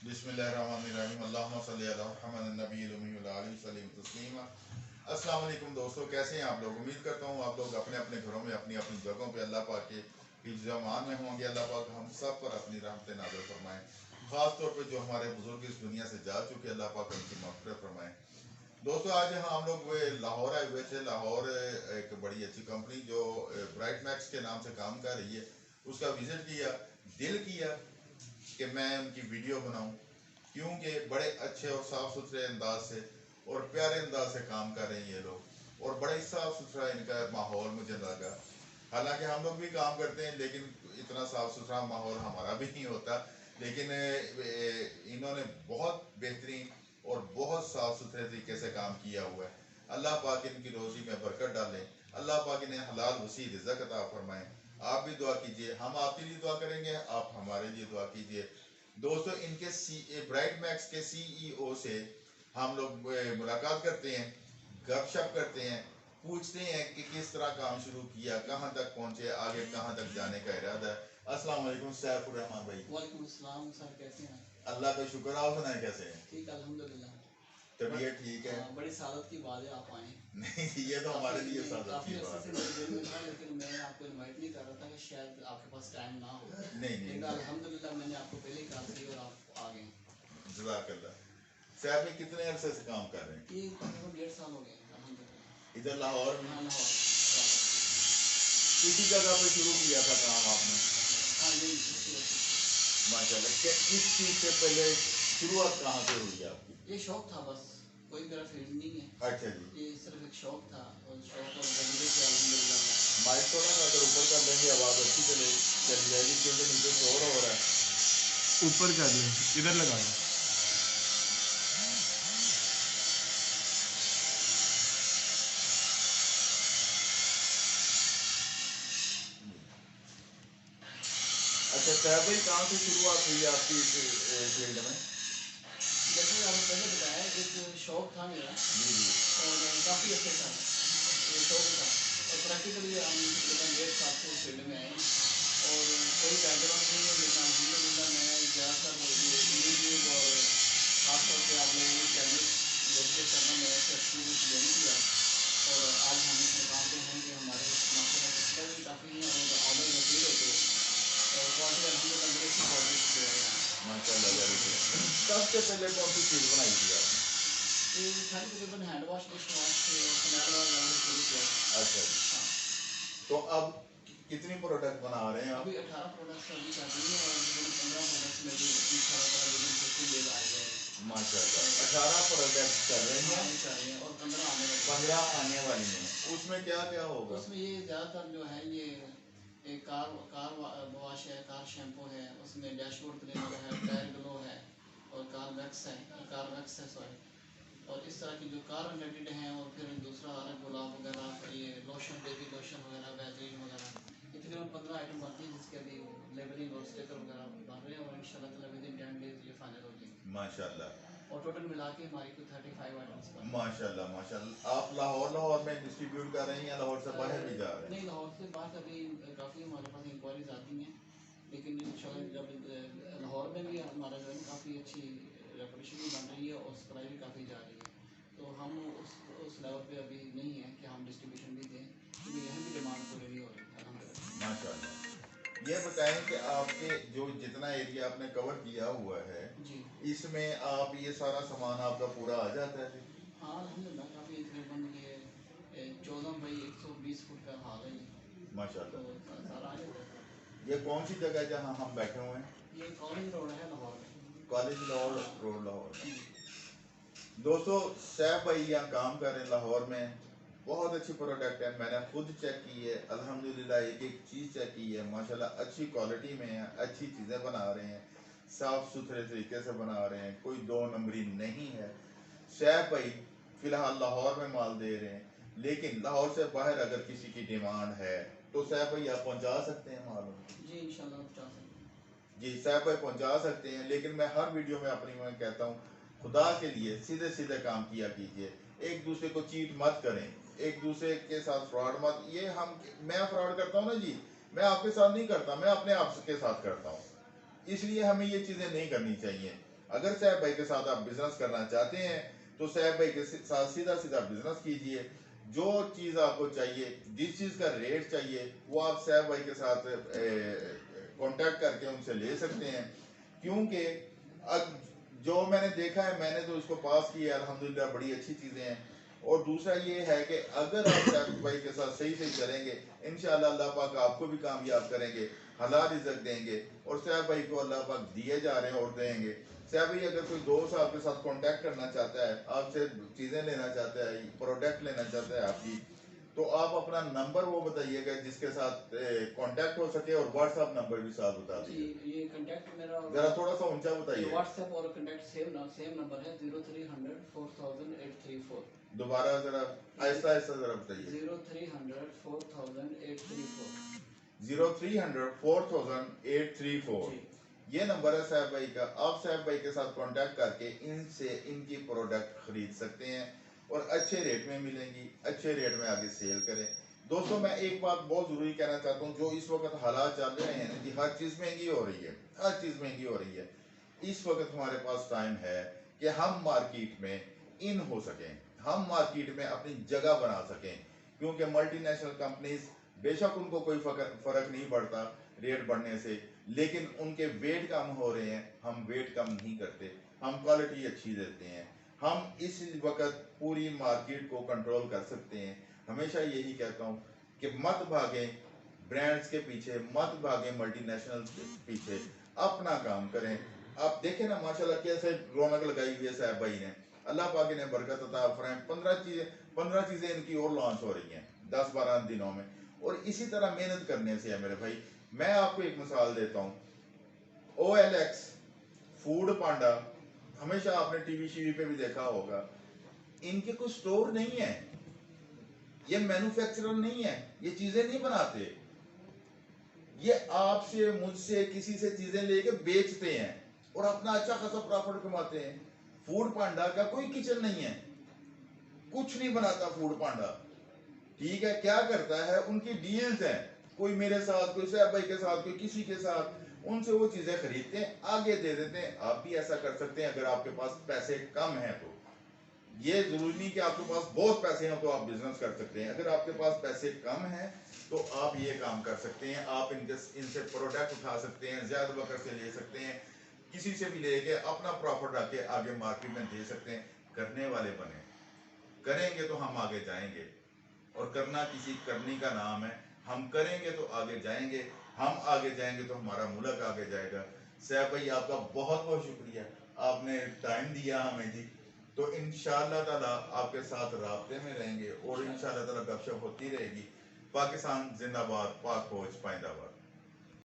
बिस्मिल्लाहिर्रहमानिर्रहीम अल्लाहुम्मा सल्ली अला मुहम्मद नबील उम्मी व आलिहि वसल्लम तस्लीमा। अस्सलाम वालेकुम दोस्तों, कैसे हैं आप लोग? उम्मीद करता हूँ आप लोग अपने अपने घरों में अपनी अपनी जगहों पे अल्लाह पाक के हिफ्ज़ अमान में होंगे। अल्लाह पाक हम सब पर अपनी रहमतें नाज़िल फरमाएं। ख़ास तौर पे जो हमारे बुजुर्ग इस दुनिया से जा चुके, अल्लाह पाक उनकी मग़फ़िरत फरमाएं। दोस्तों, आज यहाँ हम लोग लाहौर आए हुए थे। लाहौर एक बड़ी अच्छी कंपनी जो ब्राइट मैक्स के नाम से काम कर रही है, उसका विज़िट किया। दिल किया कि मैं उनकी वीडियो बनाऊं, क्योंकि बड़े अच्छे और साफ़ सुथरे अंदाज से और प्यारे अंदाज से काम कर रहे हैं ये लोग, और बड़ा ही साफ़ सुथरा इनका माहौल मुझे लगा। हालांकि हम लोग भी काम करते हैं, लेकिन इतना साफ़ सुथरा माहौल हमारा भी नहीं होता। लेकिन इन्होंने बहुत बेहतरीन और बहुत साफ़ सुथरे तरीके से काम किया हुआ है। अल्लाह पाक इनकी रोज़ी में बरकत डालें, अल्लाह पाक इन्हें हलाल वसी रिज़्क़ अता फरमाएं। आप भी दुआ कीजिए, हम आपके लिए दुआ करेंगे, आप हमारे लिए दुआ कीजिए। दोस्तों, इनके ब्राइट मैक्स के सीईओ से हम लोग मुलाकात करते हैं, गपशप करते हैं, पूछते हैं कि किस तरह काम शुरू किया, कहाँ तक पहुँचे, आगे कहाँ तक जाने का इरादा है। अस्सलाम वालेकुम सैफुर रहमान भाई। वालेकुम अस्सलाम सर, कैसे हैं? अल्लाह का शुक्र, आप सुनाए कैसे हैं? ठीक, अल्हम्दुलिल्लाह। तबीयत ठीक है? बड़ी सादत की बात है, आप आए। नहीं, ये तो हमारे लिए सादत काफ़ी की अर्से बात से है। मेरे दिल में था, लेकिन मैं आपको इनवाइट नहीं कर रहा था कि शायद आपके पास टाइम ना हो। नहीं लेकिन नहीं, अल्हम्दुलिल्लाह मैंने आपको पहले ही कहा थी और आप आ गए। जज़ाकल्लाह। सैफ भाई कितने अरसे से काम कर रहे हैं? ये तकरीबन 1.5 साल हो गए हैं, अल्हम्दुलिल्लाह। इधर लाहौर में? हाँ, लाहौर। किसी जगह पे शुरू किया था काम आपने? हाँ, यही इसी वजह से। माशाल्लाह। किस चीज़ से पहले शुरुआत कहाँ से हुई आपकी? ये शौक था बस, कोई मेरा फील्ड नहीं है। अच्छा जी। ये सिर्फ एक शौक था, और शौक और तजुर्बे से अल्हम्दुलिल्लाह। माइक थोड़ा सा अगर ऊपर कर देंगे आवाज़ अच्छी चली जाएगी, क्योंकि नीचे शोर हो रहा है। ऊपर कर लें, इधर लगाएं। अच्छा सैफ भाई, कहाँ से शुरुआत हुई आपकी इस फील्ड में? जैसे आपने पहले बताया, एक शौक था मेरा जी जी। और काफ़ी अच्छा था, ये शौक था। और प्रैक्टिकली हम तकरीबन 1.5 साल से इस फील्ड में आए हैं, और कोई बैकग्राउंड नहीं है, लेकिन अल्हम्दुलिल्लाह मैं ज़्यादातर ये यूट्यूब और ख़ासतौर पे आप लोगों के चैनल डेडिकेट करना मैंने इसका एक्सपीरियंस गेन किया। और आज हम इस मुकाम पे हैं कि हमारे माशाल्लाह सब्सक्राइबर भी काफ़ी हैं और ऑर्डर मज़ीद होते हैं, और क्वालिटी अल्हम्दुलिल्लाह बड़ी अच्छी क्वालिटी दे रहे हैं। माशाल्लाह, वेरी गुड। सबसे पहले कौन सी चीज़ बनाई थी आपने? ये सारी तकरीबन hand wash, dish wash, phenyl वगैरह शुरू किया है। अच्छा जी। हाँ, तो अब कितनी प्रोडक्ट बना रहे हैं आप? अभी 18 प्रोडक्ट्स अभी कर रही है, और तकरीबन 15 प्रोडक्ट्स में भी इंशाल्लाह विदिन 50 डेज आ जाएंगे। माशाल्लाह, 18 प्रोडक्ट कर रही हाँ, हैं, अभी कर रही हैं, और 15 आने वाली हैं। 15 आने वाली हैं। उसमें क्या क्या होगा? उसमें ये ज़्यादातर जो है, ये एक कार कार वॉश है, कार शैम्पू है, उसमें डैशबोर्ड क्लीनर है, टायर ग्लो है, और कार वैक्स है सॉरी। और इस तरह की जो कार रिलेटेड हैं, और फिर दूसरा आ रहा है गुलाब वगैरह, ये लोशन, बेबी लोशन वगैरह, बेहतरीन वगैरह। ये तकरीबन 15 आइटम बनती है, जिसके अभी लेबलिंग और स्टिकर वगैरह बन रहे हैं, और इंशाल्लाह ताला विदिन 10 डेज ये फाइनल हो जाएंगे। माशाल्लाह और टोटल मिला के हमारी कोई 35 आइटम्स बन रहे हैं। माशाल्लाह माशाल्लाह। आप लाहौर में डिस्ट्रीब्यूट कर रही हैं या लाहौर से बाहर भी जा रहे हैं? नहीं, लाहौर से बाहर अभी काफ़ी हमारे पास इंक्वायरीज आती हैं, लेकिन इंशाल्लाह जब लाहौर में भी हमारा जो है ना काफ़ी अच्छी रेपुटेशन भी बन रही है, और सप्लाई भी काफ़ी जा रही है, तो हम उस लेवल पे अभी नहीं है कि हम डिस्ट्रीब्यूशन भी दें, क्योंकि यहाँ भी डिमांड पूरी नहीं हो रही है अल्हम्दुलिल्लाह। माशाल्लाह। ये बताएं कि आपके जो जितना एरिया आपने कवर किया हुआ है, जी इसमें आप ये सारा सामान आपका पूरा आ जाता है? हाँ, अल्हम्दुलिल्लाह काफ़ी तकरीबन ये 14 बाई 120 फुट का हाल है, ये माशाल्लाह। तो सारा आ जाता है। ये कौन सी जगह है जहाँ हम बैठे हुए हैं? ये कॉलेज रोड है लाहौर में। College Lahore road, Lahore. जी। दोस्तों, सैफ भाई यहाँ काम कर रहे हैं लाहौर में। बहुत अच्छी प्रोडक्ट है, मैंने खुद चेक की है, अल्हम्दुलिल्लाह एक एक चीज़ चेक की है। माशाल्लाह अच्छी क्वालिटी में है, अच्छी चीज़ें बना रहे हैं, साफ़ सुथरे तरीके से बना रहे हैं, कोई दो नंबरी नहीं है। सैफ भाई फ़िलहाल लाहौर में माल दे रहे हैं, लेकिन लाहौर से बाहर अगर किसी की डिमांड है तो सैफ भाई आप पहुँचा सकते हैं माल? जी इंशाल्लाह पहुँचा सकते हैं। जी सैफ भाई पहुँचा सकते हैं, लेकिन मैं हर वीडियो में अपनी मैं कहता हूँ, खुदा के लिए सीधे सीधे काम किया कीजिए, एक दूसरे को चीट मत करें, एक दूसरे के साथ फ्रॉड मत। ये मैं फ्रॉड करता हूँ ना जी, मैं आपके साथ नहीं करता, मैं अपने आप के साथ करता हूँ, इसलिए हमें ये चीज़ें नहीं करनी चाहिए। अगर सैफ भाई के साथ आप बिजनेस करना चाहते हैं तो सैफ भाई के साथ सीधा सीधा बिजनेस कीजिए। जो चीज़ आपको चाहिए, जिस चीज़ का रेट चाहिए, वो आप सैफ भाई के साथ कांटेक्ट करके उनसे ले सकते हैं। क्योंकि अब जो मैंने देखा है, मैंने तो इसको पास किया है अल्हम्दुलिल्लाह, बड़ी अच्छी चीज़ें हैं। और दूसरा ये है कि अगर आप सैफ भाई के साथ सही सही चलेंगे, इंशाअल्लाह अल्लाह पाक आपको भी कामयाब करेंगे, हलाल रिज़्क देंगे। और सैफ भाई को अल्लाह पाक दिए जा रहे हैं और देंगे। सैफ भाई अगर कोई दोस्त आपके साथ कांटेक्ट करना चाहता है, आपसे चीज़ें लेना चाहता है, प्रोडक्ट लेना चाहता है आपकी, तो आप अपना नंबर वो बताइएगा जिसके साथ कांटेक्ट हो सके, और व्हाट्सएप नंबर भी साथ बता जी, दीजिए। ये कांटेक्ट मेरा जरा थोड़ा सा ऊंचा बताइए। व्हाट्सएप और कांटेक्ट सेम नंबर है 0300 4834। दोबारा जरा आहिस्ता आहिस्ता जरा बताइए। 0300 4834। 0300 4834 ये नंबर है सैफ भाई का। आप सैफ भाई के साथ कांटेक्ट करके इनसे इनकी प्रोडक्ट खरीद सकते हैं और अच्छे रेट में मिलेंगी, अच्छे रेट में आगे सेल करें। दोस्तों मैं एक बात बहुत ज़रूरी कहना चाहता हूँ, जो इस वक्त हालात चल रहे हैं कि हर चीज़ महंगी हो रही है, हर चीज़ महंगी हो रही है। इस वक्त हमारे पास टाइम है कि हम मार्केट में इन हो सकें, हम मार्केट में अपनी जगह बना सकें। क्योंकि मल्टीनेशनल कंपनीज बेशक उनको कोई फ़र्क नहीं पड़ता रेट बढ़ने से, लेकिन उनके वेट कम हो रहे हैं, हम वेट कम नहीं करते, हम क्वालिटी अच्छी देते हैं। हम इस वक्त पूरी मार्केट को कंट्रोल कर सकते हैं। हमेशा यही कहता हूँ कि मत भागें ब्रांड्स के पीछे, मत भागें मल्टीनेशनल के पीछे, अपना काम करें। आप देखें ना माशाल्लाह कैसे रौनक लगाई हुई है साहब भाई ने, अल्लाह पाक ने बरकत अता फरमाए। 15 चीज़ें इनकी और लॉन्च हो रही हैं 10-12 दिनों में, और इसी तरह मेहनत करने से है मेरे भाई। मैं आपको एक मिसाल देता हूँ, OLX, फूड पांडा, हमेशा आपने टीवी शीवी पे भी देखा होगा, इनके कोई स्टोर नहीं है, ये मैन्युफैक्चरर नहीं है, ये चीजें नहीं बनाते, ये आपसे मुझसे किसी से चीजें लेके बेचते हैं और अपना अच्छा खासा प्रॉफिट कमाते हैं। फूड पांडा का कोई किचन नहीं है, कुछ नहीं बनाता फूड पांडा, ठीक है। क्या करता है, उनकी डील्स हैं, कोई मेरे साथ, कोई सैफ भाई के साथ, कोई किसी के साथ, उनसे वो चीजें खरीदते हैं, आगे दे देते हैं। आप भी ऐसा कर सकते हैं अगर आपके पास पैसे कम हैं तो। ये जरूरी नहीं कि आपके पास बहुत पैसे हैं तो आप बिजनेस कर सकते हैं। अगर आपके पास पैसे कम हैं तो आप ये काम कर सकते हैं, आप इनसे प्रोडक्ट उठा सकते हैं, ज़्यादा बकर से ले सकते हैं, किसी से भी लेके अपना प्रॉफिट रख के आगे मार्केट में दे सकते हैं। करने वाले बने, करेंगे तो हम आगे जाएंगे, और करना किसी करनी का नाम है। हम करेंगे तो आगे जाएंगे, हम आगे जाएंगे तो हमारा मुल्क आगे जाएगा। सैफ भाई आपका बहुत बहुत शुक्रिया, आपने टाइम दिया हमें जी। तो इंशाअल्लाह ताला आपके साथ राब्ते में रहेंगे और इंशाअल्लाह ताला गपशप होती रहेगी। पाकिस्तान जिंदाबाद, पाक फौज पाइंदाबाद।